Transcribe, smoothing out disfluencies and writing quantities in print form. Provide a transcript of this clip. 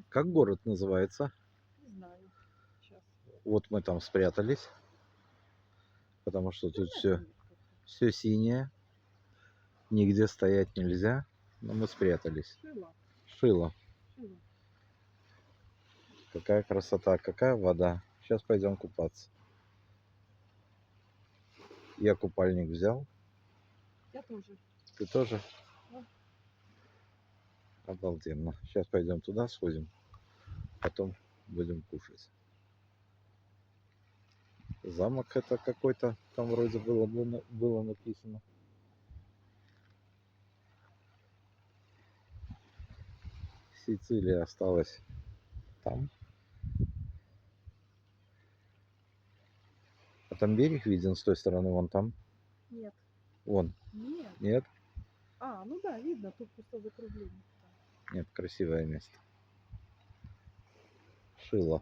Как город называется? Не знаю. Сейчас. Вот мы там спрятались, потому что тут Понятно все, будет как-то. все синее, нигде стоять нельзя, но мы спрятались. Шила. Шило. Шила. Какая красота, какая вода. Сейчас пойдем купаться. Я купальник взял. Я тоже. Ты тоже? Да. Обалденно. Сейчас пойдем туда, сходим. Потом будем кушать. Замок это какой-то, там вроде было написано. Сицилия осталась там. А там берег виден с той стороны, вон там. Нет. Вон. Нет. Нет? Ну да, видно, тут просто закругление. Нет, красивое место. Шило.